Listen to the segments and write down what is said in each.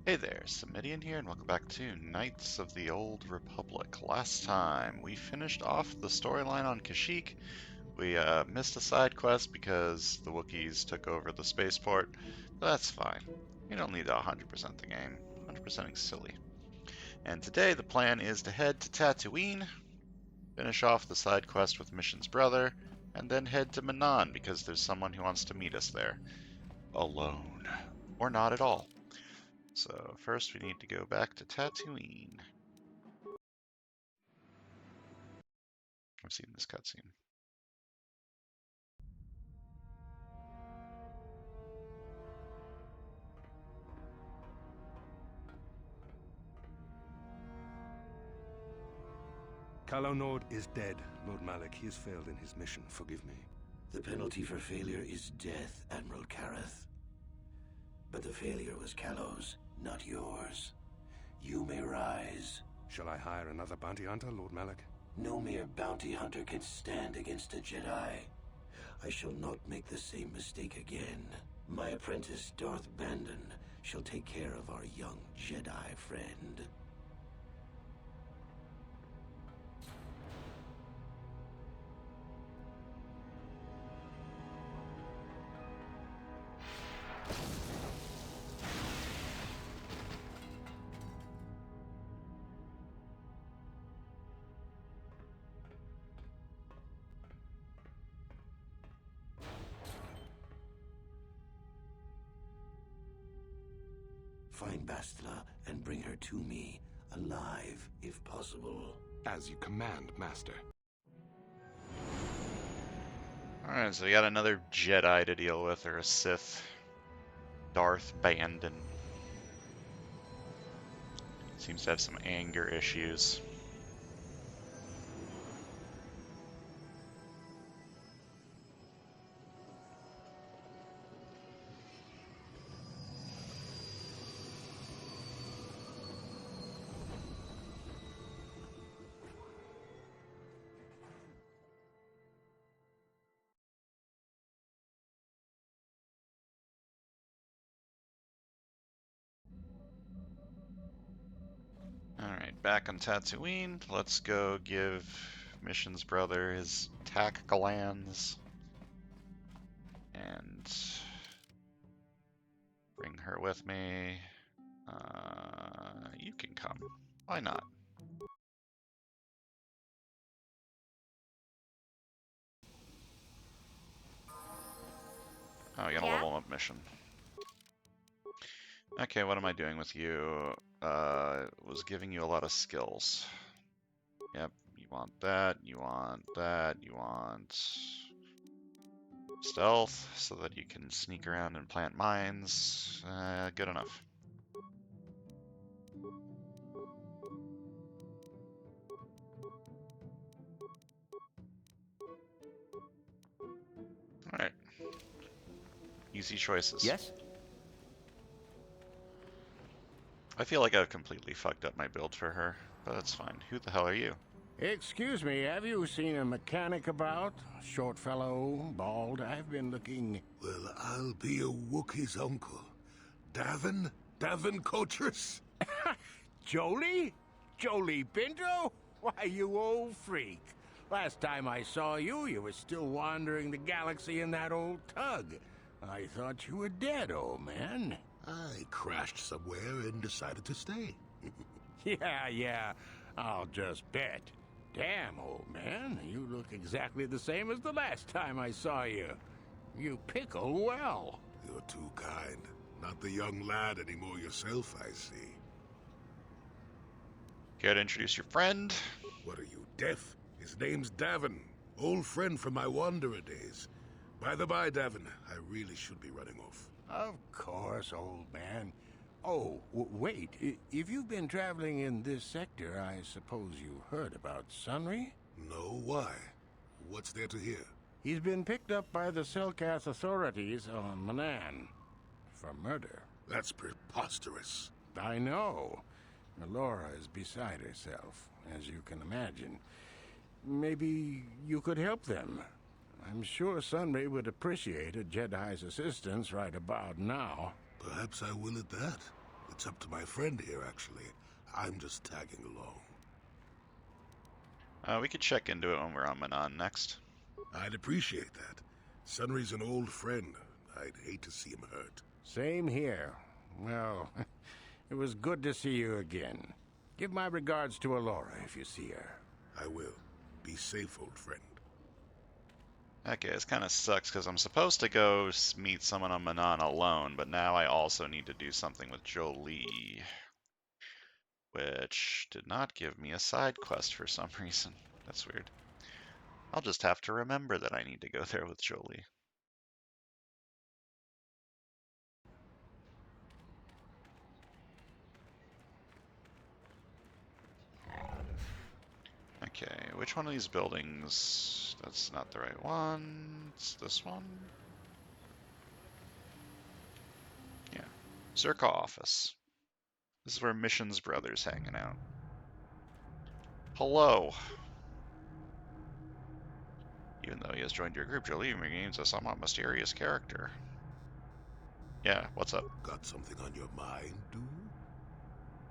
Hey there, Samitian here, and welcome back to Knights of the Old Republic. Last time, we finished off the storyline on Kashyyyk. We missed a side quest because the Wookiees took over the spaceport, but that's fine. You don't need to 100% the game. 100%ing silly. And today, the plan is to head to Tatooine, finish off the side quest with Mission's brother, and then head to Manan because there's someone who wants to meet us there. Alone. Or not at all. So first we need to go back to Tatooine. I've seen this cutscene. Calo Nord is dead, Lord Malak. He has failed in his mission. Forgive me. The penalty for failure is death, Admiral Kareth. But the failure was Calo's, not yours. You may rise. Shall I hire another bounty hunter, Lord Malak? No mere bounty hunter can stand against a Jedi. I shall not make the same mistake again. My apprentice, Darth Bandon, shall take care of our young Jedi friend. Find Bastila and bring her to me, alive, if possible. As you command, Master. Alright, so we got another Jedi to deal with, or a Sith. Darth Bandon. Seems to have some anger issues. Alright, back on Tatooine. Let's go give Mission's brother his tack glands. And bring her with me. You can come. Why not? Oh, we gotta level him up mission. Okay, what am I doing with you? Was giving you a lot of skills. Yep, you want that, you want that, you want stealth, so that you can sneak around and plant mines. Good enough. Alright. Easy choices. Yes? I feel like I've completely fucked up my build for her, but that's fine. Who the hell are you? Excuse me, have you seen a mechanic about? Short fellow, bald. I've been looking... Well, I'll be a Wookiee's uncle. Davin Coatress? Jolie? Jolie Pinto? Why, you old freak. Last time I saw you, you were still wandering the galaxy in that old tug. I thought you were dead, old man. I crashed somewhere and decided to stay. Yeah, I'll just bet. Damn, old man, you look exactly the same as the last time I saw you. You pickle well. You're too kind. Not the young lad anymore yourself, I see. Care to introduce your friend? What are you, deaf? His name's Davin. Old friend from my Wanderer days. By the by, Davin, I really should be running off. Of course, old man. Oh, wait. If you've been traveling in this sector, I suppose you heard about Sunry? No, why? What's there to hear? He's been picked up by the Selkath authorities on Manan for murder. That's preposterous. I know. Laura is beside herself, as you can imagine. Maybe you could help them. I'm sure Sunray would appreciate a Jedi's assistance right about now. Perhaps I will at that. That's up to my friend here, actually. I'm just tagging along. We could check into it when we're on Manon next. I'd appreciate that. Sunry's an old friend. I'd hate to see him hurt. Same here. Well, it was good to see you again. Give my regards to Alora if you see her. I will. Be safe, old friend. Okay, this kind of sucks because I'm supposed to go meet someone on Manon alone, but now I also need to do something with Jolie, which did not give me a side quest for some reason. That's weird. I'll just have to remember that I need to go there with Jolie. Okay, which one of these buildings? That's not the right one. It's this one. Yeah. Zerka office. This is where Mission's brother's hanging out. Hello. Even though he has joined your group, Jolie remains a somewhat mysterious character. Yeah, what's up? Got something on your mind, dude?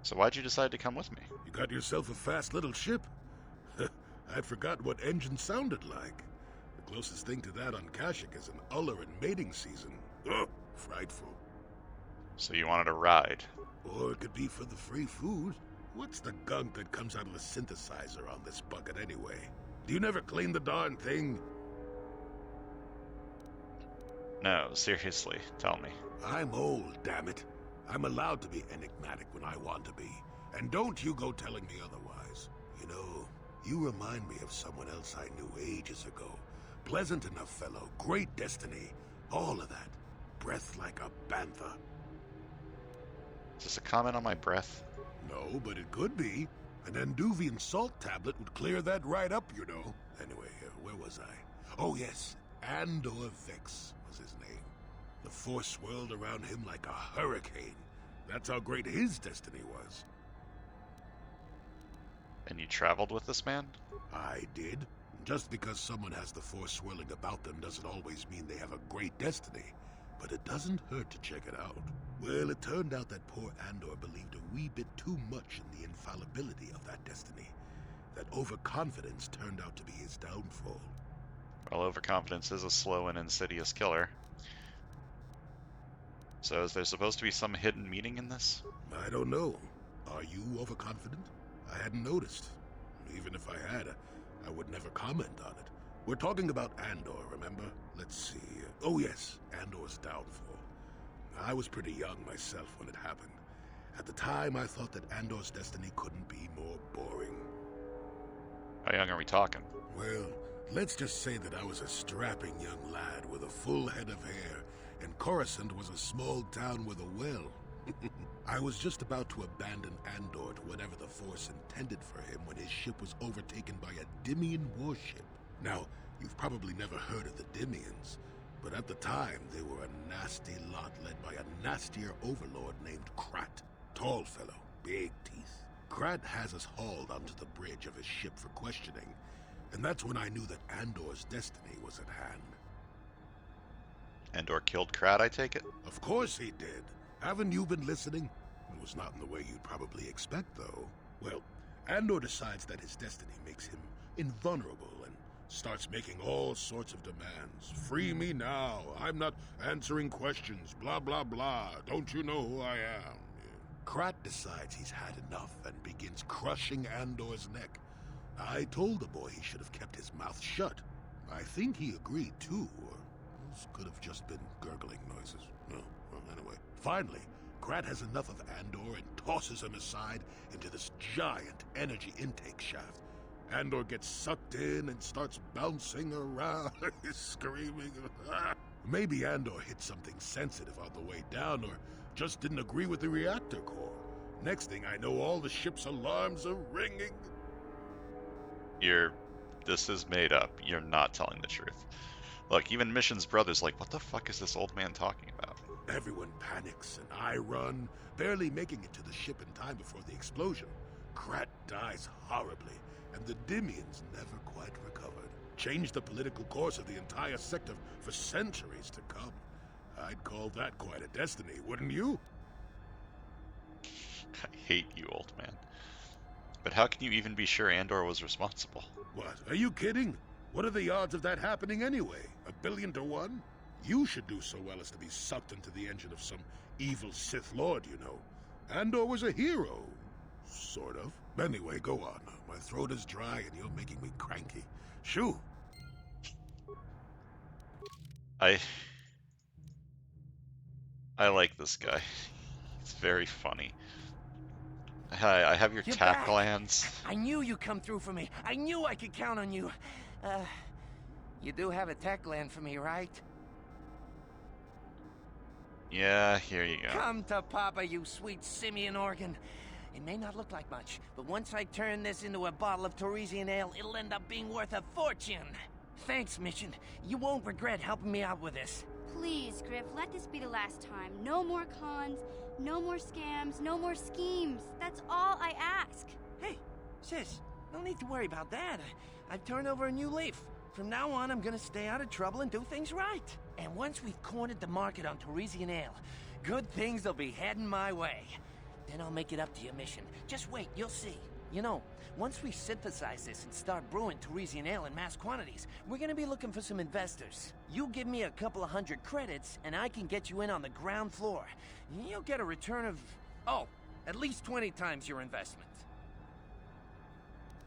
So why'd you decide to come with me? You got yourself a fast little ship? I'd forgotten what engine sounded like. The closest thing to that on Kashyyyk is an Ulleran mating season. Ugh, frightful. So you wanted to ride? Or it could be for the free food. What's the gunk that comes out of the synthesizer on this bucket anyway? Do you never clean the darn thing? No, seriously, tell me. I'm old, damn it. I'm allowed to be enigmatic when I want to be. And don't you go telling me otherwise. You know, you remind me of someone else I knew ages ago. Pleasant enough fellow, great destiny, all of that. Breath like a bantha. Is this a comment on my breath? No, but it could be. An Anduvian salt tablet would clear that right up, you know. Anyway, where was I? Oh yes, Andor Vex was his name. The Force swirled around him like a hurricane. That's how great his destiny was. And you traveled with this man? I did. Just because someone has the Force swirling about them doesn't always mean they have a great destiny. But it doesn't hurt to check it out. Well, it turned out that poor Andor believed a wee bit too much in the infallibility of that destiny. That overconfidence turned out to be his downfall. Well, overconfidence is a slow and insidious killer. So is there supposed to be some hidden meaning in this? I don't know. Are you overconfident? I hadn't noticed. Even if I had, I would never comment on it. We're talking about Andor, remember? Let's see. Oh yes, Andor's downfall. I was pretty young myself when it happened. At the time, I thought that Andor's destiny couldn't be more boring. How young are we talking? Well, let's just say that I was a strapping young lad with a full head of hair, and Coruscant was a small town with a well. I was just about to abandon Andor to whatever the Force intended for him when his ship was overtaken by a Dimian warship. Now, you've probably never heard of the Dimians, but at the time they were a nasty lot led by a nastier overlord named Krat. Tall fellow, big teeth. Krat has us hauled onto the bridge of his ship for questioning, and that's when I knew that Andor's destiny was at hand. Andor killed Krat, I take it? Of course he did. Haven't you been listening? It was not in the way you'd probably expect, though. Well, Andor decides that his destiny makes him invulnerable and starts making all sorts of demands. Free me now. I'm not answering questions. Blah, blah, blah. Don't you know who I am? Krat decides he's had enough and begins crushing Andor's neck. I told the boy he should have kept his mouth shut. I think he agreed, too, or this could have just been gurgling noises. No, well, anyway. Finally, Krat has enough of Andor and tosses him aside into this giant energy intake shaft. Andor gets sucked in and starts bouncing around, screaming. Maybe Andor hit something sensitive on the way down, or just didn't agree with the reactor core. Next thing I know, all the ship's alarms are ringing. This is made up. You're not telling the truth. Look, even Mission's brother's like, what the fuck is this old man talking about? Everyone panics, and I run, barely making it to the ship in time before the explosion. Krat dies horribly, and the Dimians never quite recovered. Changed the political course of the entire sector for centuries to come. I'd call that quite a destiny, wouldn't you? hate you, old man. But how can you even be sure Andor was responsible? What? Are you kidding? What are the odds of that happening anyway? 1,000,000,000 to 1? You should do so well as to be sucked into the engine of some evil Sith Lord, you know. Andor was a hero. Sort of. Anyway, go on. My throat is dry and you're making me cranky. Shoo! I like this guy. He's very funny. Hi, I have your You're tack back. glands. I knew you'd come through for me. I knew I could count on you. You do have a tech gland for me, right? Yeah, here you go. Come to Papa, you sweet simian organ. It may not look like much, but once I turn this into a bottle of Torresian ale, it'll end up being worth a fortune. Thanks, Mission. You won't regret helping me out with this. Please, Griff, let this be the last time. No more cons, no more scams, no more schemes. That's all I ask. Hey, sis, no need to worry about that. I've turned over a new leaf. From now on, I'm gonna stay out of trouble and do things right. And once we've cornered the market on Torresian ale, good things will be heading my way. Then I'll make it up to your Mission. Just wait, you'll see. You know, once we synthesize this and start brewing Torresian ale in mass quantities, we're gonna be looking for some investors. You give me a couple of 100 credits, and I can get you in on the ground floor. You'll get a return of, at least 20 times your investment.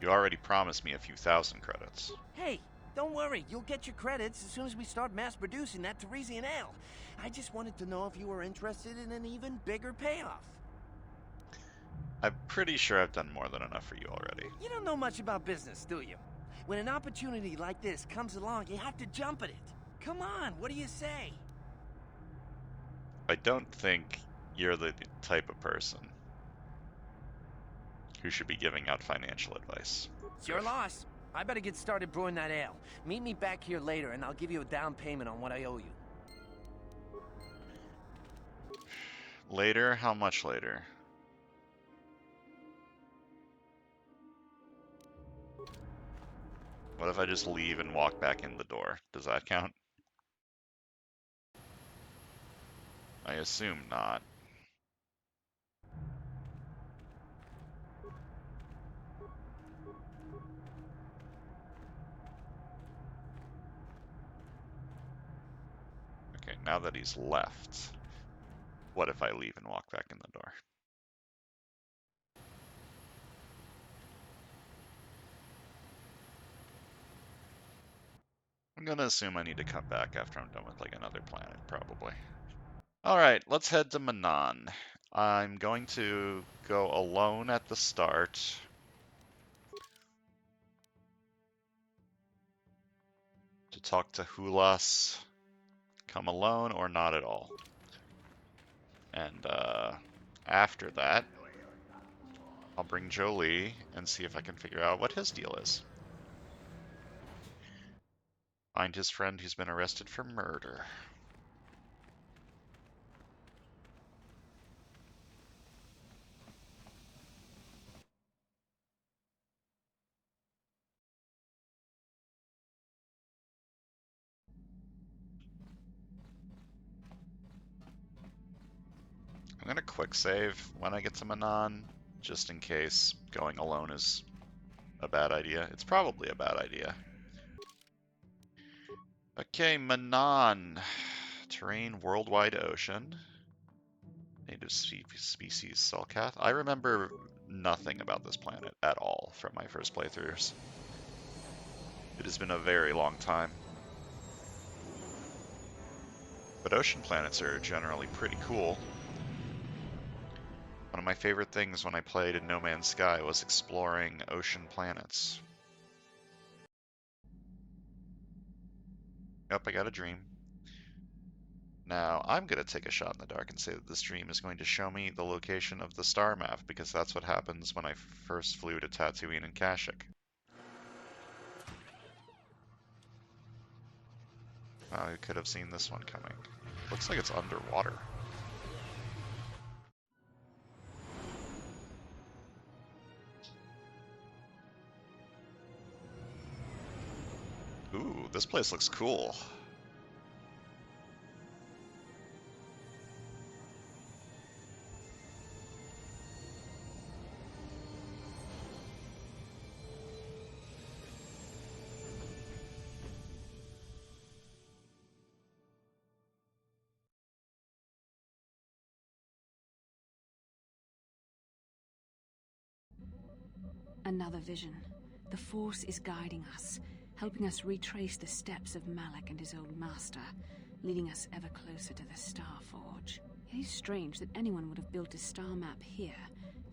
You already promised me a few thousand credits. Hey, don't worry, you'll get your credits as soon as we start mass producing that Torresian ale. I just wanted to know if you were interested in an even bigger payoff. I'm pretty sure I've done more than enough for you already. You don't know much about business, do you? When an opportunity like this comes along, you have to jump at it. Come on, what do you say? I don't think you're the type of person who should be giving out financial advice. It's your loss. I better get started brewing that ale. Meet me back here later, and I'll give you a down payment on what I owe you. Later? How much later? What if I just leave and walk back in the door? Does that count? I assume not. Okay, now that he's left, what if I leave and walk back in the door? I'm gonna assume I need to come back after I'm done with like another planet, probably. Alright, let's head to Manan. I'm going to go alone at the start. To talk to Hulas. Come alone or not at all. And after that, I'll bring Jolie and see if I can figure out what his deal is. Find his friend who's been arrested for murder. I'm gonna quick save when I get to Manan, just in case going alone is a bad idea. It's probably a bad idea. Okay, Manan. Terrain, worldwide ocean. Native species, Selkath. I remember nothing about this planet at all from my first playthroughs. It has been a very long time. But ocean planets are generally pretty cool. One of my favorite things when I played in No Man's Sky was exploring ocean planets. Yep, I got a dream. Now, I'm going to take a shot in the dark and say that this dream is going to show me the location of the star map, because that's what happens when I first flew to Tatooine and Kashyyyk. I could have seen this one coming. Looks like it's underwater. Ooh, this place looks cool. Another vision. The Force is guiding us, helping us retrace the steps of Malak and his old master, leading us ever closer to the Star Forge. It is strange that anyone would have built a star map here.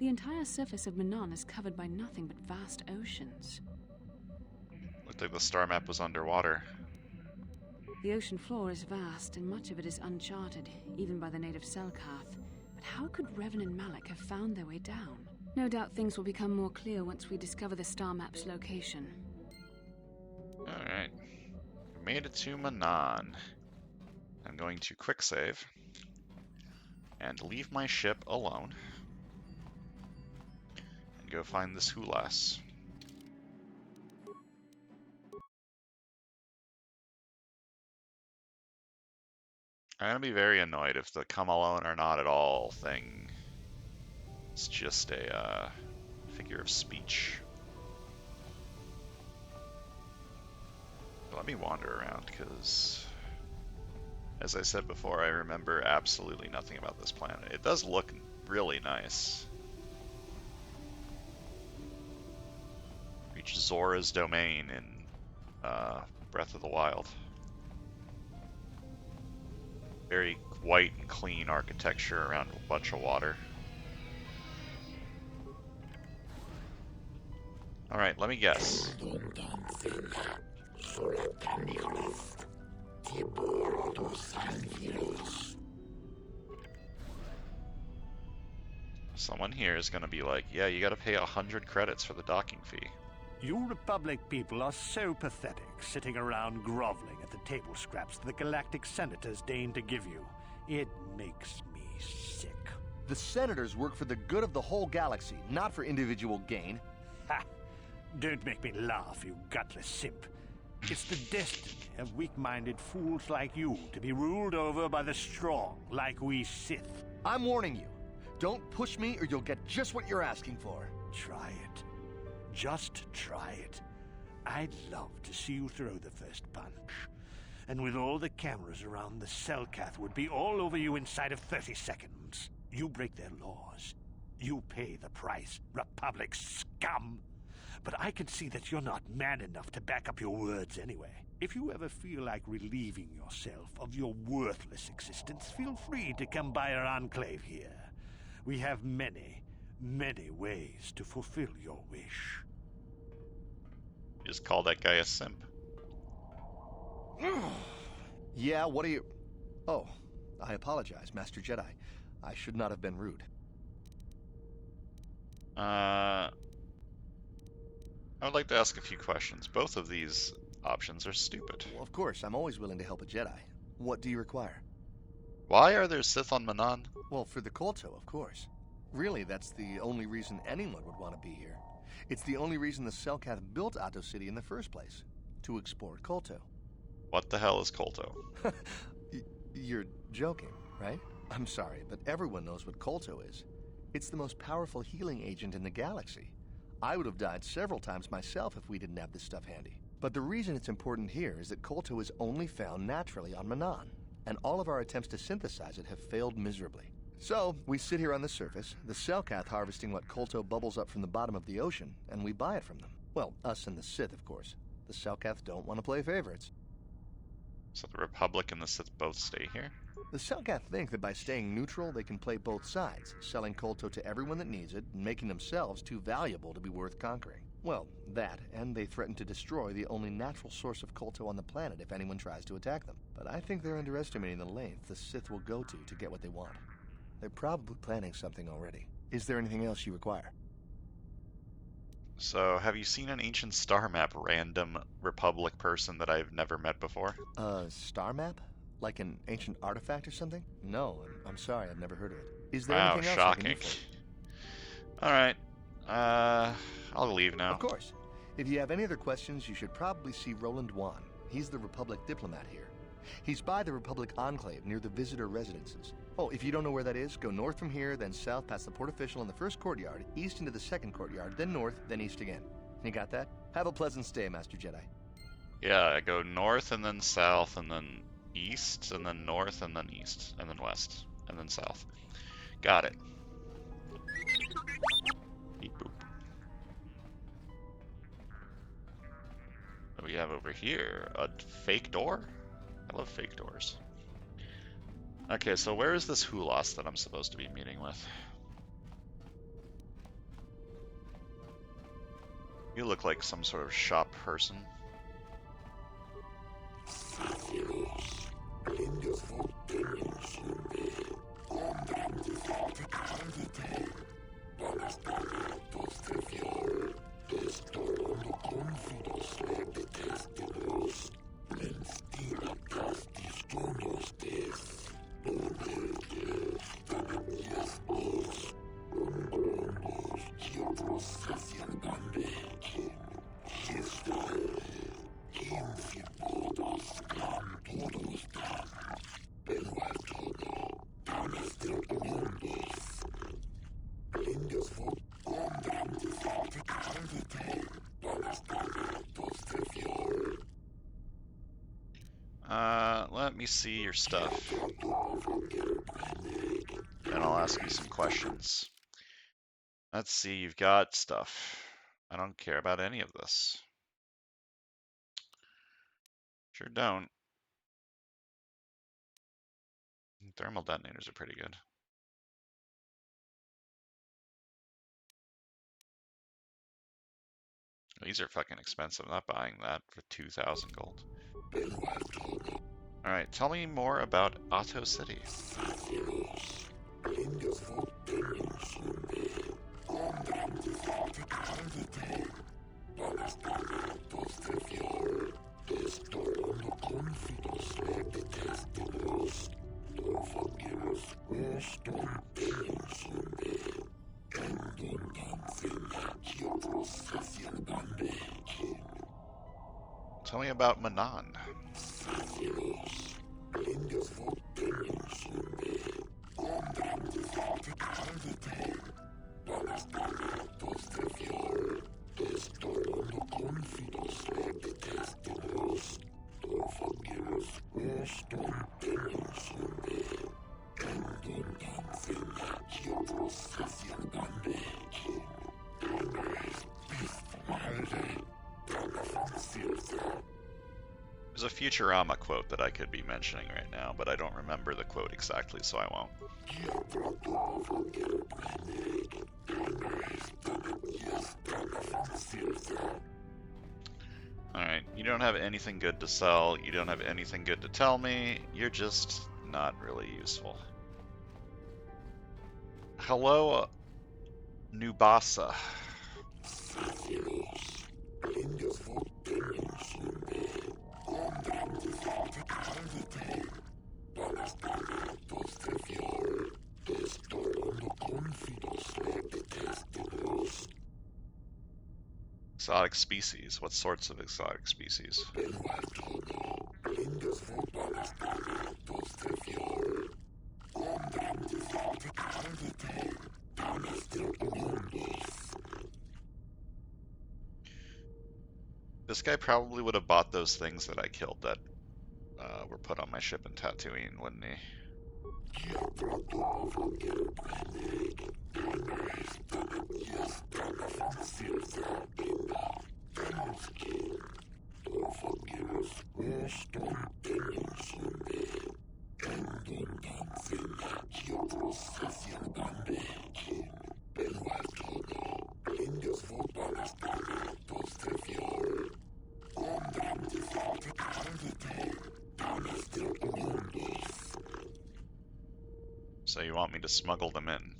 The entire surface of Manon is covered by nothing but vast oceans. Looked like the star map was underwater. The ocean floor is vast, and much of it is uncharted, even by the native Selkath. But how could Revan and Malak have found their way down? No doubt things will become more clear once we discover the star map's location. Alright. We made it to Manon. I'm going to quick save and leave my ship alone and go find this Hulas. I'm gonna be very annoyed if the come alone or not at all thing is just a figure of speech. Let me wander around, because, as I said before, I remember absolutely nothing about this planet. It does look really nice. Reach Zora's domain in Breath of the Wild. Very white and clean architecture around a bunch of water. Alright, let me guess. Someone here is going to be like, yeah, you got to pay 100 credits for the docking fee. You Republic people are so pathetic, sitting around groveling at the table scraps the galactic senators deign to give you. It makes me sick. The senators work for the good of the whole galaxy, not for individual gain. Ha! Don't make me laugh, you gutless simp. It's the destiny of weak-minded fools like you to be ruled over by the strong, like we Sith. I'm warning you. Don't push me or you'll get just what you're asking for. Try it. Just try it. I'd love to see you throw the first punch. And with all the cameras around, the Selkath would be all over you inside of 30 seconds. You break their laws. You pay the price, Republic scum. But I can see that you're not man enough to back up your words anyway. If you ever feel like relieving yourself of your worthless existence, feel free to come by our enclave here. We have many, many ways to fulfill your wish. Just call that guy a simp. Yeah, what are you... Oh, I apologize, Master Jedi. I should not have been rude. I would like to ask a few questions. Both of these options are stupid. Well, of course, I'm always willing to help a Jedi. What do you require? Why are there Sith on Manon? Well, for the Kolto, of course. Really, that's the only reason anyone would want to be here. It's the only reason the Selkath built Ahto City in the first place. To explore Kolto. What the hell is Kolto? You're joking, right? I'm sorry, but everyone knows what Kolto is. It's the most powerful healing agent in the galaxy. I would have died several times myself if we didn't have this stuff handy. But the reason it's important here is that Kolto is only found naturally on Manon, and all of our attempts to synthesize it have failed miserably. So, we sit here on the surface, the Selkath harvesting what Kolto bubbles up from the bottom of the ocean, and we buy it from them. Well, us and the Sith, of course. The Selkath don't want to play favorites. So the Republic and the Sith both stay here? The Selkath think that by staying neutral, they can play both sides, selling Kolto to everyone that needs it, and making themselves too valuable to be worth conquering. Well, that, and they threaten to destroy the only natural source of Kolto on the planet if anyone tries to attack them. But I think they're underestimating the length the Sith will go to get what they want. They're probably planning something already. Is there anything else you require? So, have you seen an ancient star map, random Republic person that I've never met before? Star map? Like an ancient artifact or something? No, I'm sorry, I've never heard of it. Is there Wow, anything else shocking. I can do for you? Alright, I'll leave now. Of course. If you have any other questions, you should probably see Roland Wan. He's the Republic diplomat here. He's by the Republic Enclave near the visitor residences. Oh, if you don't know where that is, go north from here, then south past the port official in the first courtyard, east into the second courtyard, then north, then east again. You got that? Have a pleasant stay, Master Jedi. Yeah, I go north and then south and then east and then north and then east and then west and then south. Got it. Beep boop. over here? A fake door? I love fake doors. Okay, so where is this Hulas that I'm supposed to be meeting with? You look like some sort of shop person. Let me see your stuff. And I'll ask you some questions. Let's see, you've got stuff. I don't care about any of this. Sure don't. Thermal detonators are pretty good. These are fucking expensive. I'm not buying that for 2,000 gold. Alright, tell me more about Otto City. Tell me about Manan. There's a Futurama quote that I could be mentioning right now, but I don't remember the quote exactly, so I won't. Alright, you don't have anything good to sell, you don't have anything good to tell me, you're just not really useful. Hello, Nubasa. Exotic species. What sorts of exotic species? This guy probably would have bought those things that I killed that were put on my ship in Tatooine, wouldn't he? So you want me to smuggle them in?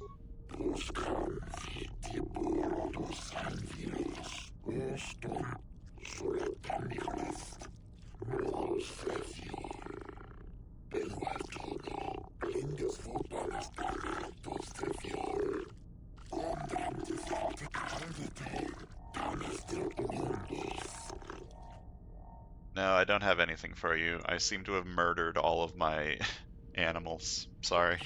No, I don't have anything for you. I seem to have murdered all of my animals. Sorry.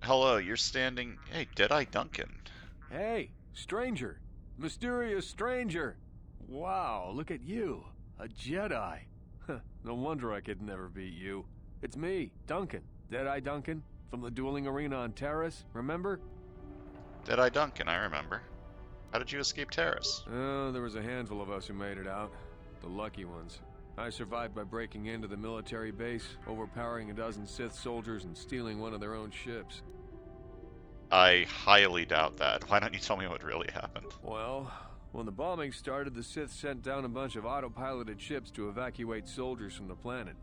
Hello, you're standing... Hey, Deadeye Duncan. Hey, stranger. Mysterious stranger. Wow, look at you. A Jedi. No wonder I could never beat you. It's me, Duncan. Deadeye Duncan, from the dueling arena on Terrace, remember? Deadeye Duncan, I remember. How did you escape Terrace? Oh, there was a handful of us who made it out. The lucky ones. I survived by breaking into the military base, overpowering a dozen Sith soldiers, and stealing one of their own ships. I highly doubt that. Why don't you tell me what really happened? Well, when the bombing started, the Sith sent down a bunch of autopiloted ships to evacuate soldiers from the planet.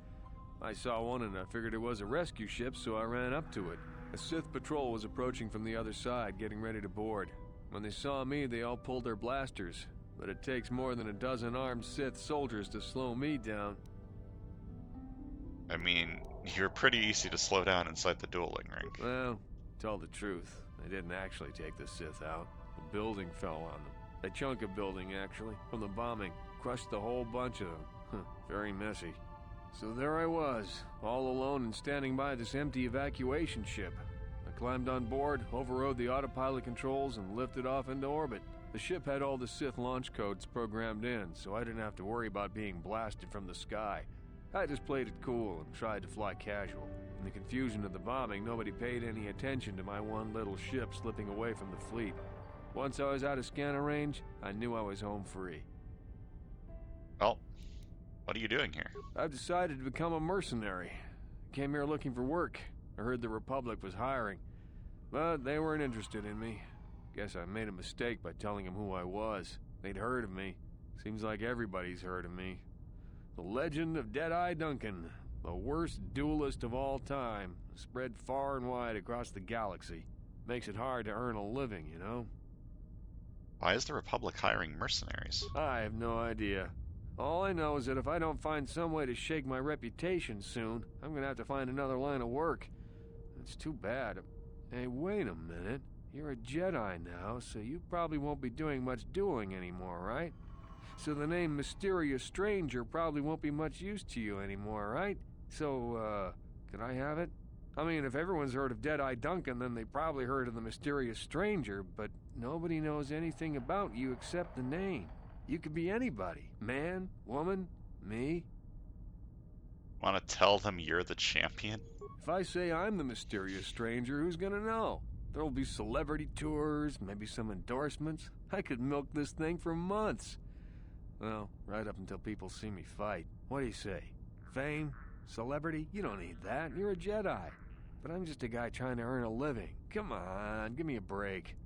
I saw one and I figured it was a rescue ship, so I ran up to it. A Sith patrol was approaching from the other side, getting ready to board. When they saw me, they all pulled their blasters. But it takes more than a dozen armed Sith soldiers to slow me down. I mean, you're pretty easy to slow down inside the dueling ring. Well, to tell the truth, they didn't actually take the Sith out. The building fell on them. A chunk of building, actually, from the bombing. Crushed the whole bunch of them. Very messy. So there I was, all alone and standing by this empty evacuation ship. I climbed on board, overrode the autopilot controls, and lifted off into orbit. The ship had all the Sith launch codes programmed in, so I didn't have to worry about being blasted from the sky. I just played it cool and tried to fly casual. In the confusion of the bombing, nobody paid any attention to my one little ship slipping away from the fleet. Once I was out of scanner range, I knew I was home free. Well, what are you doing here? I've decided to become a mercenary. Came here looking for work. I heard the Republic was hiring. But they weren't interested in me. Guess I made a mistake by telling them who I was. They'd heard of me. Seems like everybody's heard of me. The legend of Deadeye Duncan, the worst duelist of all time, spread far and wide across the galaxy. Makes it hard to earn a living, you know? Why is the Republic hiring mercenaries? I have no idea. All I know is that if I don't find some way to shake my reputation soon, I'm gonna have to find another line of work. It's too bad. Hey, wait a minute. You're a Jedi now, so you probably won't be doing much dueling anymore, right? So the name Mysterious Stranger probably won't be much use to you anymore, right? So, can I have it? I mean, if everyone's heard of Deadeye Duncan, then they probably heard of the Mysterious Stranger, but nobody knows anything about you except the name. You could be anybody. Man, woman, me. Want to tell them you're the champion? If I say I'm the Mysterious Stranger, who's gonna know? There'll be celebrity tours, maybe some endorsements. I could milk this thing for months. Well, right up until people see me fight. What do you say? Fame? Celebrity? You don't need that. You're a Jedi. But I'm just a guy trying to earn a living. Come on, give me a break.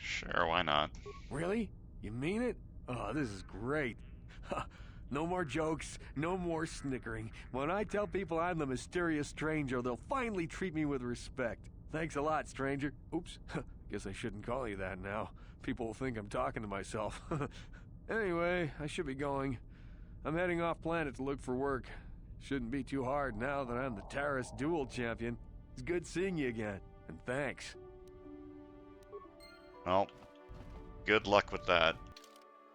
Sure, why not? Really? You mean it? Oh, this is great. No more jokes, no more snickering. When I tell people I'm the Mysterious Stranger, they'll finally treat me with respect. Thanks a lot, stranger. Oops, guess I shouldn't call you that now. People will think I'm talking to myself. Anyway, I should be going. I'm heading off planet to look for work. Shouldn't be too hard now that I'm the Terrace Duel Champion. It's good seeing you again, and thanks. Well, good luck with that.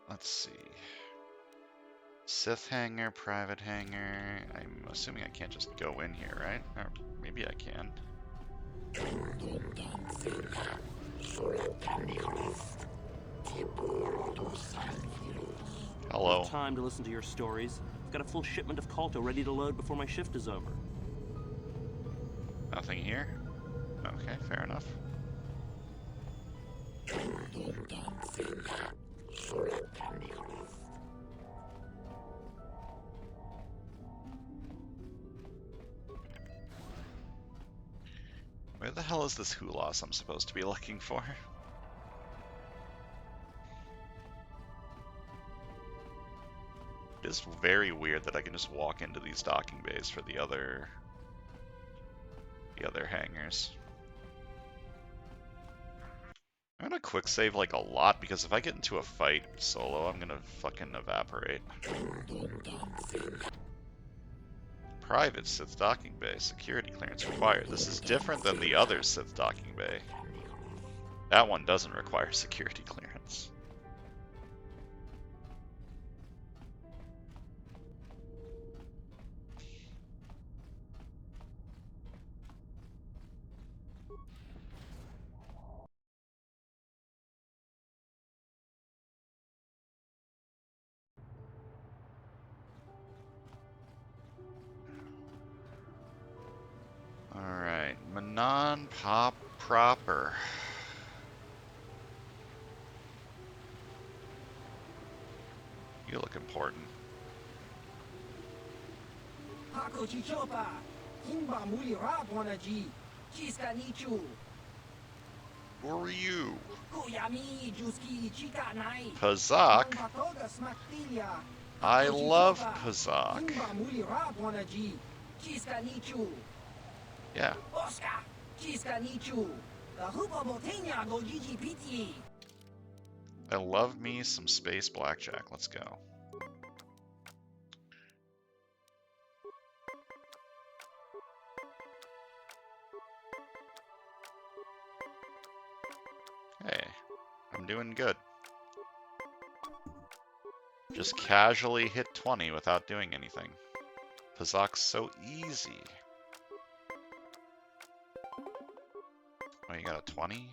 Let's see. Sith hangar, private hangar. I'm assuming I can't just go in here, right? Or maybe I can. Hello. Time to listen to your stories. I've got a full shipment of Colto ready to load before my shift is over. Nothing here? Okay, fair enough. Where the hell is this Hulas I'm supposed to be looking for? It is very weird that I can just walk into these docking bays for the other hangars. I'm gonna quick save like a lot because if I get into a fight solo, I'm gonna fucking evaporate. Private Sith docking bay, security clearance required. This is different than the other Sith docking bay. That one doesn't require security clearance. on, pop proper. You look important. Who are you? Pazak? I love Pazak. Yeah. I love me some space blackjack. Let's go. Hey, I'm doing good. Just casually hit 20 without doing anything. Pazak's so easy. Oh, you got a 20?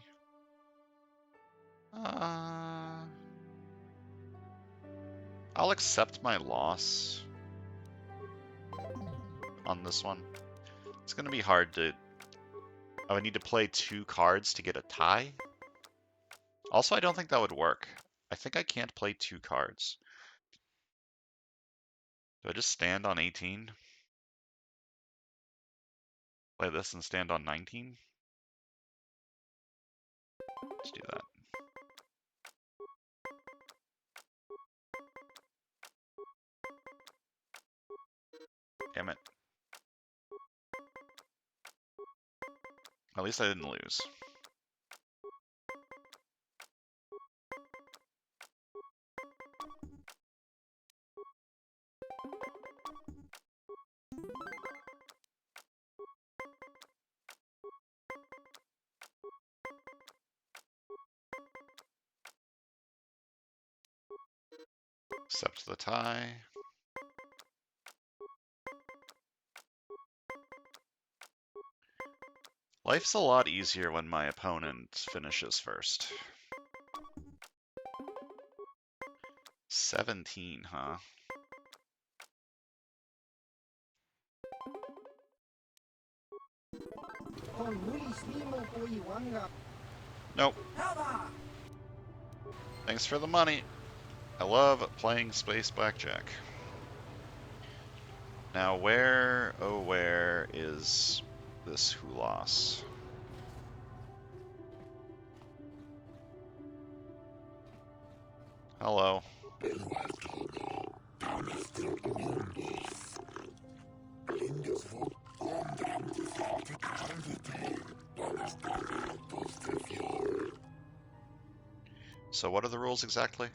I'll accept my loss on this one. It's gonna be hard to... I would need to play 2 cards to get a tie. Also, I don't think that would work. I think I can't play 2 cards. Do I just stand on 18? Play this and stand on 19? Let's do that. Damn it. At least I didn't lose. Accept the tie. Life's a lot easier when my opponent finishes first. 17, huh? Nope. Thanks for the money. I love playing space blackjack. Now where, oh where is this Hulas? Hello. So what are the rules exactly?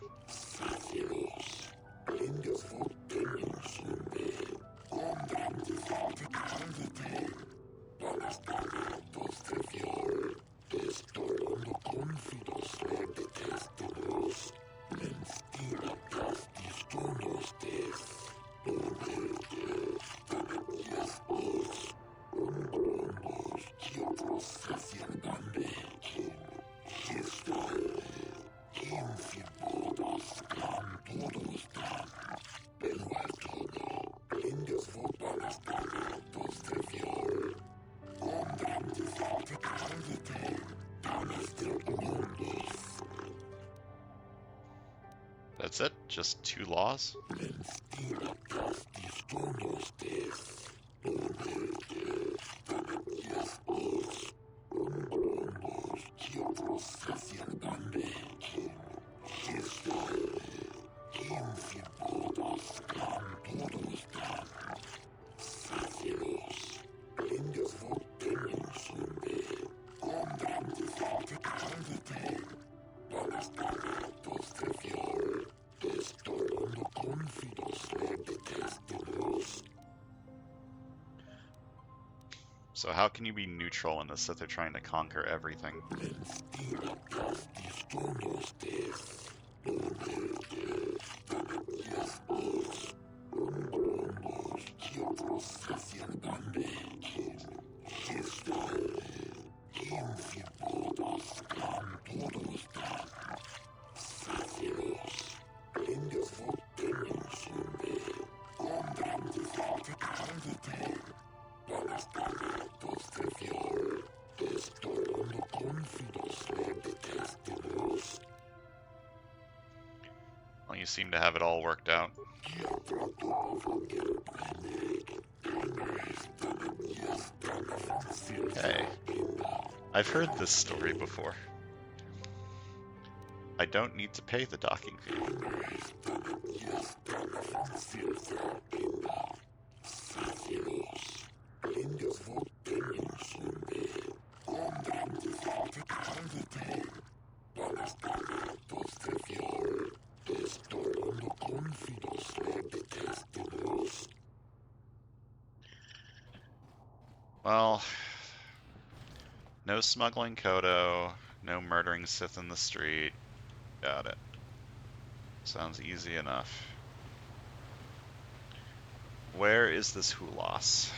That's it? Just 2 laws? So how can you be neutral in this if they're trying to conquer everything? you seem to have it all worked out. Hey, I've heard this story before. I don't need to pay the docking fee. Well, no smuggling Kodo, no murdering Sith in the street. Got it. Sounds easy enough. Where is this Hulas?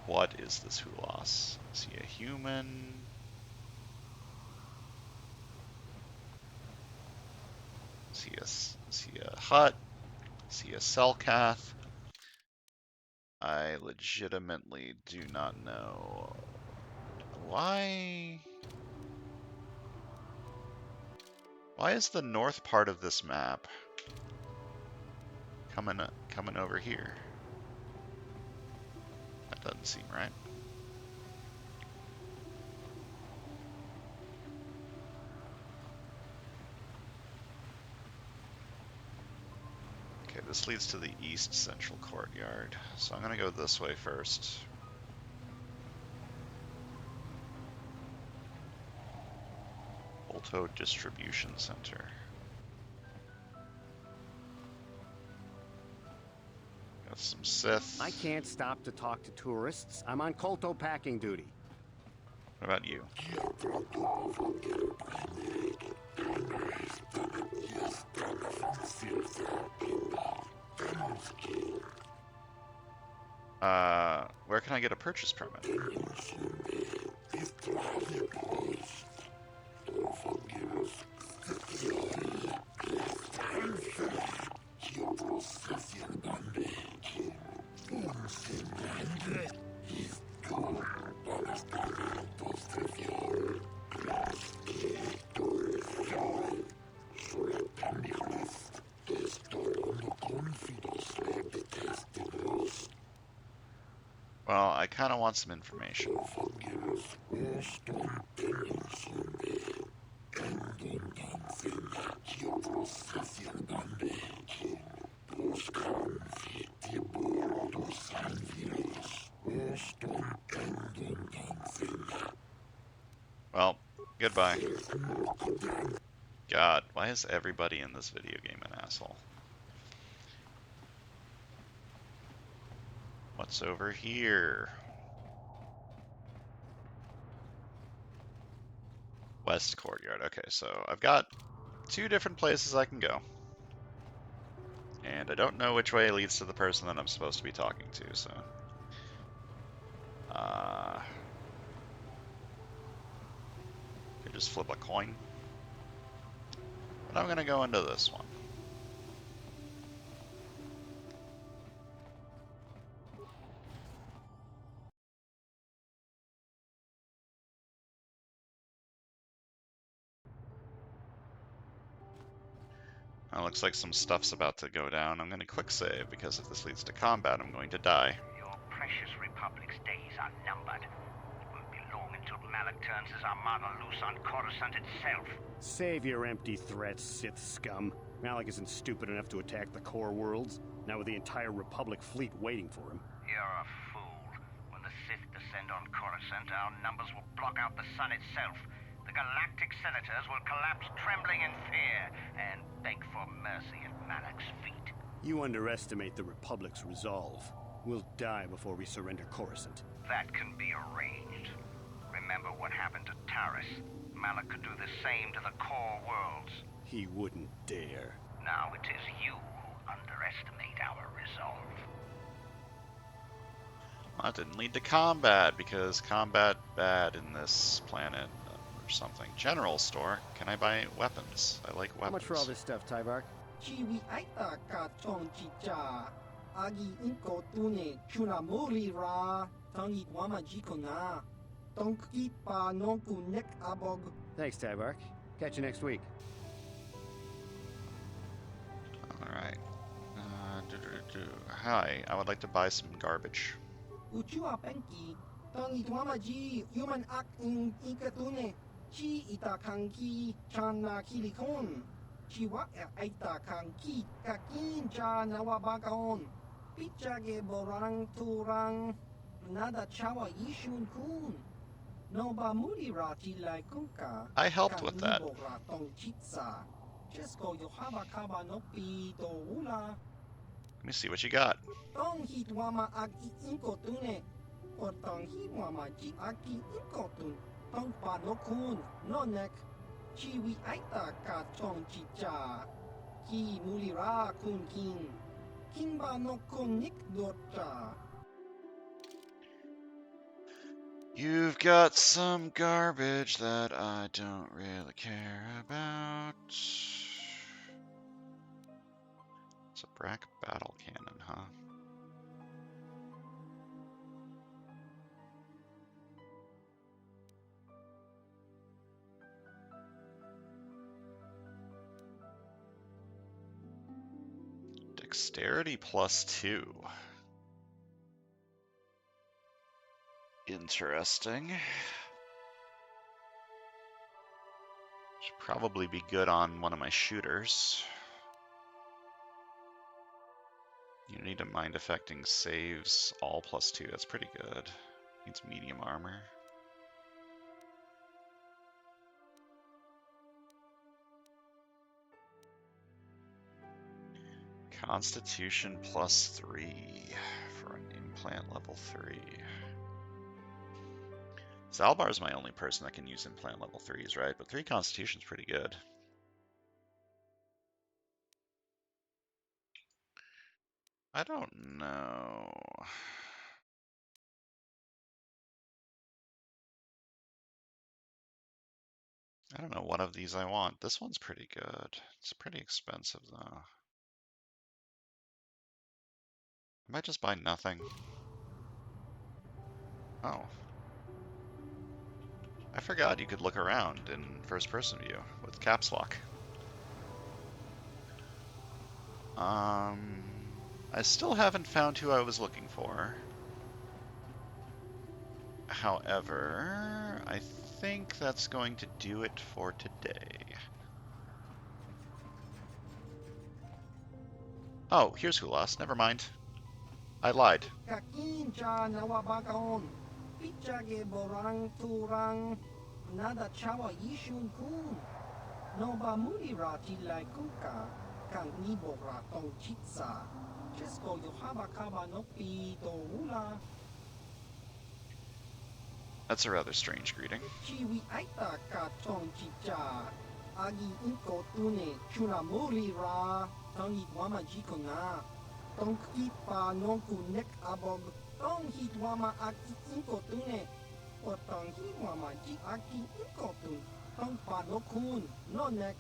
What is this Hulas? Is he a human? Is he a Hutt? Is he a Selkath? I legitimately do not know. Why is the north part of this map coming over here? That doesn't seem right. Okay, this leads to the east central courtyard. So I'm gonna go this way first. Kolto Distribution Center. Got some Sith. I can't stop to talk to tourists. I'm on Kolto packing duty. What about you? Where can I get a purchase permit? Well, I kind of want some information. Well, goodbye. God, why is everybody in this video game an asshole? What's over here? West Courtyard. Okay, so I've got 2 different places I can go. And I don't know which way leads to the person that I'm supposed to be talking to, so... could just flip a coin. But I'm gonna go into this one. Looks like some stuff's about to go down. I'm going to quick save, because if this leads to combat, I'm going to die. Your precious Republic's days are numbered. It won't be long until Malak turns his armada loose on Coruscant itself. Save your empty threats, Sith scum. Malak isn't stupid enough to attack the core worlds, now with the entire Republic fleet waiting for him. You're a fool. When the Sith descend on Coruscant, our numbers will block out the sun itself. The galactic senators will collapse trembling in fear and beg for mercy at Malak's feet. You underestimate the Republic's resolve. We'll die before we surrender Coruscant. That can be arranged. Remember what happened to Taris. Malak could do the same to the core worlds. He wouldn't dare. Now it is you who underestimate our resolve. Well, that didn't lead to combat, because combat bad in this planet. Or something. General store. Can I buy weapons? I like weapons. How much for all this stuff, Tyvark? Thanks, Tyvark. Catch you next week. Alright. Hi, I would like to buy some garbage. Uchua penki, tong itwama ji human ak in ikatune, chi ita kanki chana kilikon, chi wa aita kanki kakin cha nawabakaon, pichage borang turang, nada chawa ishun kun, no ba muri rati lai kunka, I helped with that. tong chitsa, chesko yohaba kaba no pi do ula. Let me see what you got. Tong hitwama aki inkotune. O tong hitwama ji aki inkotun. Tong pa no kun, no nek. Chiwi aita ka tong chicha. Ki mulira kun kin. Kimba no kun nik dota. You've got some garbage that I don't really care about. It's a Brack battle cannon, huh? Dexterity +2. Interesting. Should probably be good on one of my shooters. Unity to mind affecting saves all +2. That's pretty good. Needs medium armor. Constitution +3 for an implant level 3. Zalbar is my only person that can use implant level 3s, right? But 3 Constitution's pretty good. I don't know. I don't know what of these I want. This one's pretty good. It's pretty expensive though. I might just buy nothing. Oh. I forgot you could look around in first person view with caps lock. I still haven't found who I was looking for. However, I think that's going to do it for today. Oh, here's who lost. Never mind. I lied. Nada chawa ishun kun. No ba muri rati lai kuka. Kan nibo ratong chitsa. Chesko yohaba kaba no pi do ula. That's a rather strange greeting. Chiwi aita ka tong chicha. Agi inko tune chuna muri ra. Tong itwama jiko na. Tong ipa nonku nek abog. Tong hitwama aki inko tune. O tong hitwama ji aki inko tun. Tong pa no kun no nek.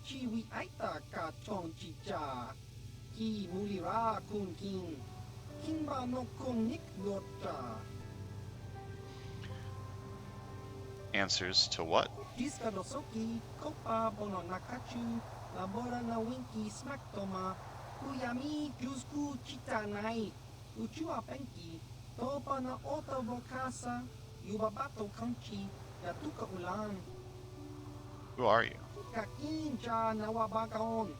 Chiwi aita ka tong chicha. Ki mulira kun kin. Kimba no kun nik dota. Answers to what? Jiska dosoki, kopa bono nakachu, labora na winki smaktoma, kuyami jusku chitanai, uchua penki, topa na ota bokasa, yubabato kanchi, yatuka ulan. Who are you? Kakinja nawabagaon,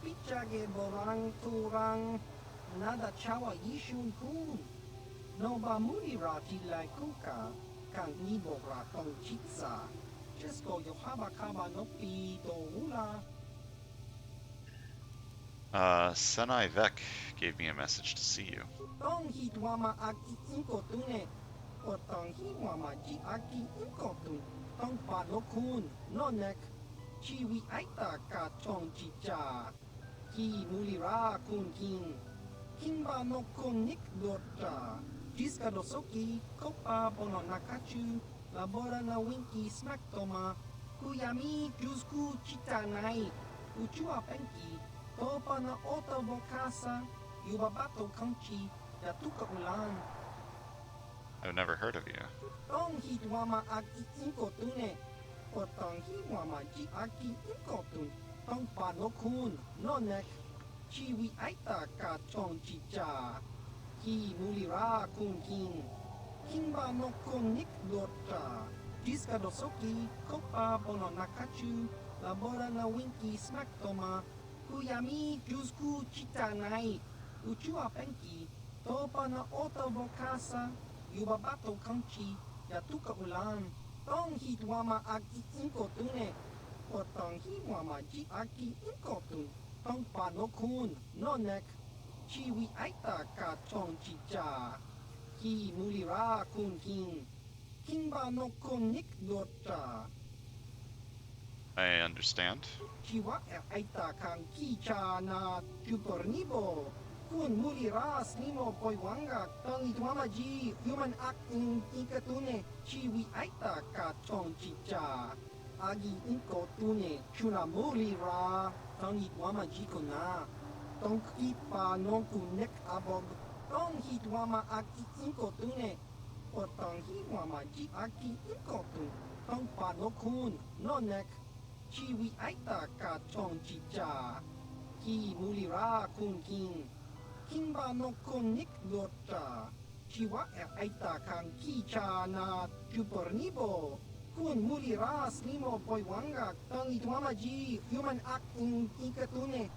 pichage borang turang, nada chawa yishun kun, noba muri rati lai kuka. Kan nibo ratong chitsa. Chesko yohaba kaba no pi do ula. Senai Vek gave me a message to see you. Tong hitwama aki inko tune. O tong hitwama ji aki inko tun. Tong pa no kun, no nek. Chiwi aita ka tong chicha. Ki mulira kun kin. Kimba no kun nik dota. Jiska dosoki, kopa bono nakachu, labora na winki smaktoma, kuyami jusku chitanai, uchua penki, topa na ota bokasa, yubabato kanchi, yatuka ulan. I've never heard of you. Tong hitwama aki inko tune, o tong hitwama ji aki inko tun, tong pa no kun, no nek, Chiwi aita ka chong chicha. Ki mulira kun king. Kimba no konik lota. Jiska dosoki, kopa bono nakachu. Labora na winki smack toma. Kuyami jusku chitanai. Uchua penki. Topa na oto bokasa. Yubabato kanchi. Yatuka ulan. Tong hitwama aki inkotune. Otong hiwama ji aki inkotun. Tong panokun. No nek. Chiwi aita ka chong chicha. Ki mulira kun king. Kimba no konik lota. I understand. Chiwa aita kan kicha na chupornibo. Kun mulira slimo poiwanga. Tong itwama ji human ak in ikatune. Chiwi aita ka chong chicha. Agi inko tune chuna mulira. Tong itwama ji kona. Tong kipa non kunek abog. Tong hitwama aki inko tune. O tong hiwama ji aki inko tun. Tong panokun no nek. Chiwi aita ka chong chicha. Ki mulira kun king. Kimba no konik lota. Chiwa aita kan kicha na chupornibo. Kun mulira slimo poiwanga. Tong itwama ji human ak in ikatune.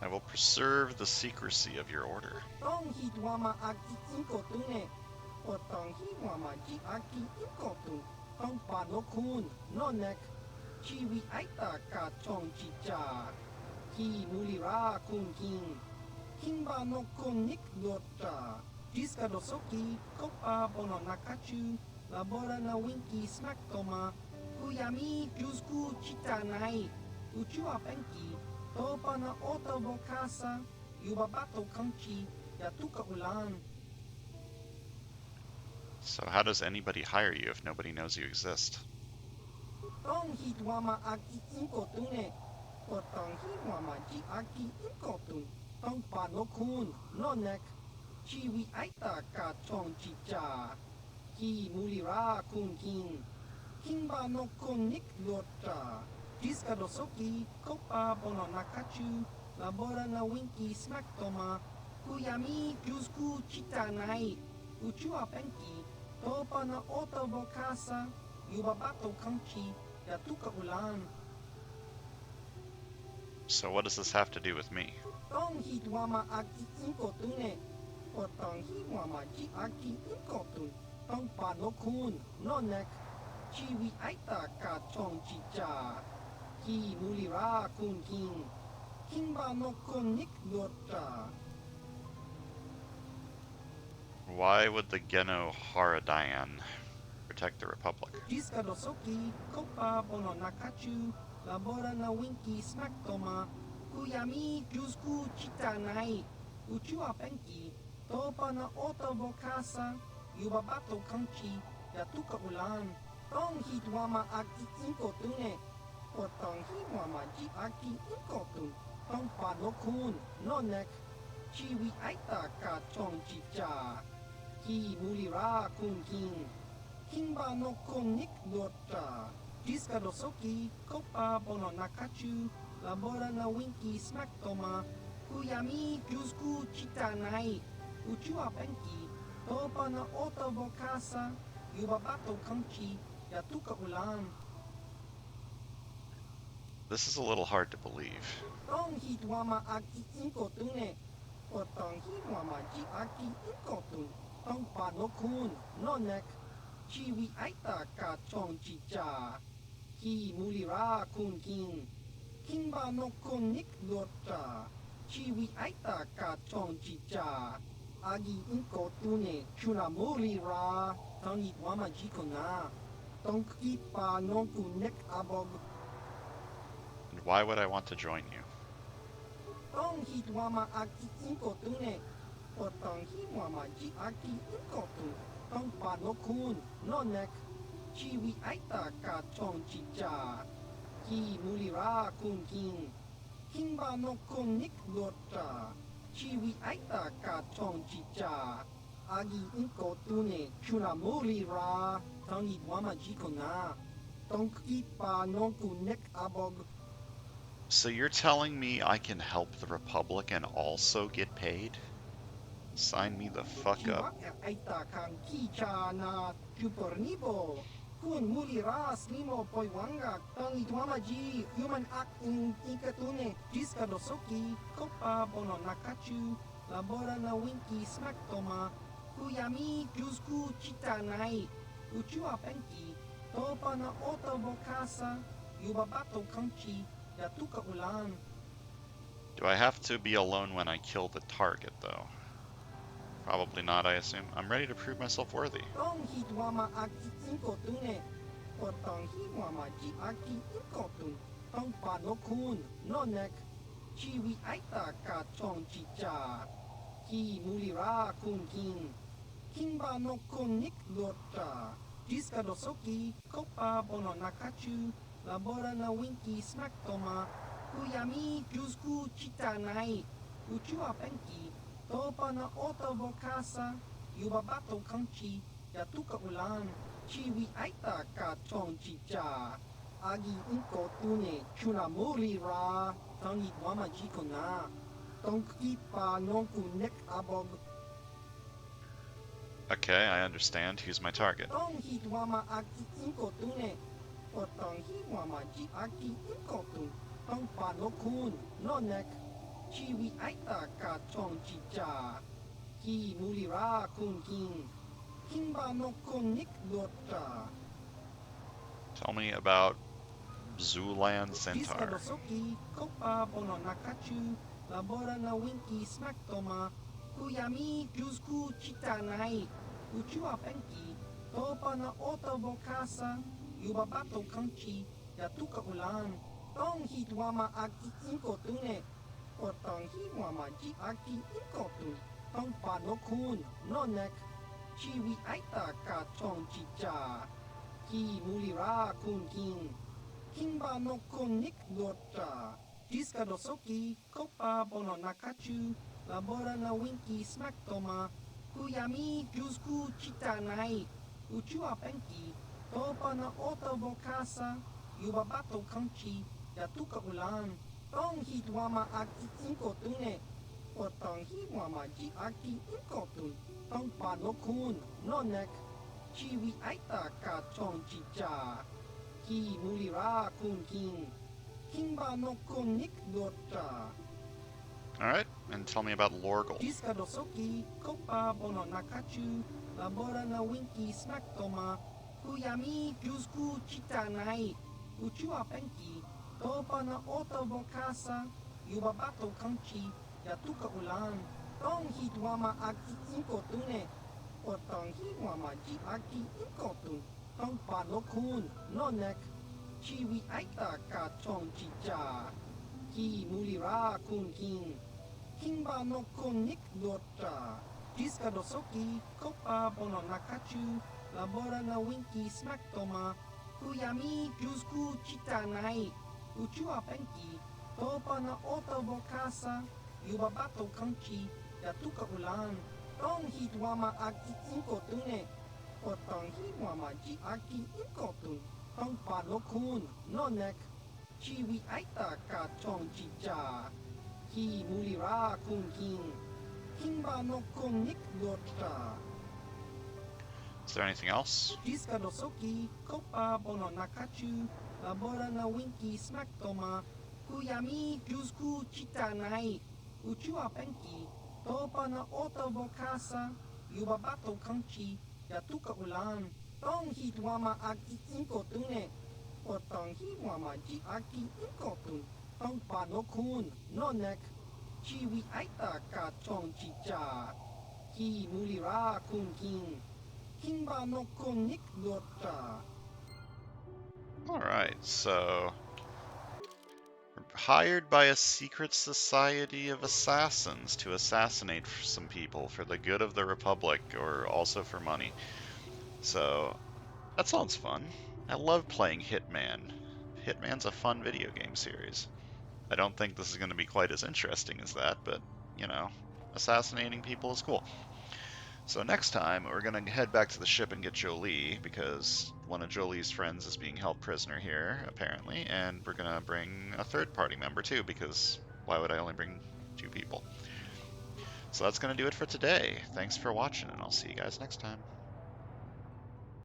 I will preserve the secrecy of your order. Tong hitwama aki inkotune. O tong hiwama ji aki inkotun. Tong panokun no nek. Chiwi aita ka chong chicha. Ki mulira kun king. Kimba no konik lota. Jiska dosoki, kopa bono nakachu. Labora na winki smack toma. Kuyami jusku chitanai. Uchua penki. Topa na oto bokasa. Yubabato kanchi. Yatuka ulan. So how does anybody hire you if nobody knows you exist? Tong hitwama aki inkotune. O tong hiwama ji aki inkotun. Tong panokun no nek. Chiwi aita ka chong chicha. Ki mulira kun king. Kimba no konik lota. Jiska dosoki, kopa bono nakachu. Labora na winki smack toma. Kuyami jusku chitanai. Uchua penki. Topa na oto bokasa. Yubabato kanchi. Yatuka ulan. So what does this have to do with me? Tong hitwama aki inkotune. O tong hiwama ji aki inkotun. Tong panokun no nek. Chiwi aita ka chong chicha. Ki mulira kun king. Kimba no konik lota. Why would the Geno Haradayan protect the Republic? Jiska dosoki, kopa bono nakachu. Labora na winki smack toma. Kuyami jusku chitanai. Uchua penki. Topa na oto bokasa. Yubabato kanchi. Yatuka ulan. Tong hitwama aki inkotune. O tong hiwama ji aki inkotun. Tong panokun no nek. Chiwi aita ka chong chicha. Ki mulira kun king. Kimba no konik lota. Jiska dosoki, kopa bono nakachu. Labora na winki smack toma. Kuyami jusku chitanai. Uchua penki. Topa na oto bokasa. Yubabato kanchi. Yatuka ulan. This is a little hard to believe. Tong hitwama aki inkotune. O tong hiwama ji aki inkotun. Tong panokun no nek. Chiwi aita ka chong chicha. Ki mulira kun king. Kimba no konik lota. Chiwi aita ka chong chicha. Agi inkotune chuna mulira. Tong itwama ji kona. Tong kipa non kunek abog. And why would I want to join you? Tong hitwama aki inkotune. O tong hiwama ji aki inkotun. Tong panokun no nek. Chiwi aita ka chong chicha. Ki mulira kun king. Kimba no konik lota. Chiwi aita ka chong chicha. Agi inkotune chuna mulira. Tong itwama ji kona. Tong kipa non kunek abog. So you're telling me I can help the Republic and also get paid? Sign me the fuck up. Chiwak aita kang kicha na chupornibo. Kun muli ras limo poiwangak tang itwamaji human ak in ikatune jiska dosoki kopa bono nakachu labora na winki smaktoma kuyami jusku chitanai uchua penki topa na oto bokasa yubabato kanchi yatuka ulan. Do I have to be alone when I kill the target, though? Probably not, I assume. I'm ready to prove myself worthy. Tong hitwama aki inkotune Potong hiwama ji aki inkotun tong panokun nonek chiwi aita ka chong chicha ki mulira kun king kimba no konik lota jiska dosoki kopa bono nakachu labora na winki smaktoma kuyami jusku chitanai uchua penki topa na oto bokasa yubabato kanchi yatuka ulan chiwi aita ka chong chicha agi inko tune chuna muri ra tangi wama jiko na tongki pa nonku nek abog. Okay, I understand. Who's my target? Tonghi wama aki inko tune potonghi wama ji aki inko tun tong pa no kun no nek chiwi aita ka chong chicha ki muri ra kun king kimba no konik lota. Tell me about Zooland Jiska Centaur. dosoki kopa bono nakachu labora na winki smaktoma kuyami jusku chitanai uchua penki topa na oto bokasa yubabato kanchi yatuka ulan tong hitwama aki inko tune potong hiwama ji aki inko tun tong panokun nonek chiwi aita ka chong chicha ki mulira kun king kimba no konik lota jiska dosoki kopa bono nakachu labora na winki smaktoma kuyami jusku chitanai uchua penki topa na oto bokasa yubabato kanchi yatuka ulan tong hitwama aki inko tune potong hiwama ji aki inko tun tong panokun nonek chiwi aita ka chong chicha ki mulira kun king kimba no konik lota. Alright, and tell me about Lorgle. Jiska dosoki kopa bono nakachu labora na winki smaktoma kuyami jusku chitanai uchua penki topa na oto bokasa yubabato kanchi yatuka ulan tong hitwama aki inko tune potong hiwama ji aki inko tun tong panokun nonek chiwi aita ka chong chicha ki mulira kun king kimba no konik lota jiska dosoki kopa bono nakachu labora na winki smaktoma kuyami jusku chitanai uchua penki topa na oto bokasa yubabato kanchi yatuka ulan tong hitwama aki inko tune potong hiwama ji aki inko tun tong panokun nonek chiwi aita ka chong chicha ki mulira kun king kimba no konik lota. Is there anything else? Jiska dosoki kopa bono nakachu labora na winki smaktoma kuyami jusku chitanai uchua penki topa na oto bokasa yubabato kanchi yatuka ulan tong hitwama aki inko tune potong hiwama ji aki inko tun tong panokun nonek chiwi aita ka chong chicha ki mulira kun king kimba no konik lota. Alright, so... we're hired by a secret society of assassins to assassinate some people for the good of the Republic, or also for money. So, that sounds fun. I love playing Hitman. Hitman's a fun video game series. I don't think this is going to be quite as interesting as that, but, you know, assassinating people is cool. So next time, we're going to head back to the ship and get Jolie, because one of Jolie's friends is being held prisoner here, apparently, and we're going to bring a third party member too, because why would I only bring 2 people? So that's going to do it for today. Thanks for watching, and I'll see you guys next time.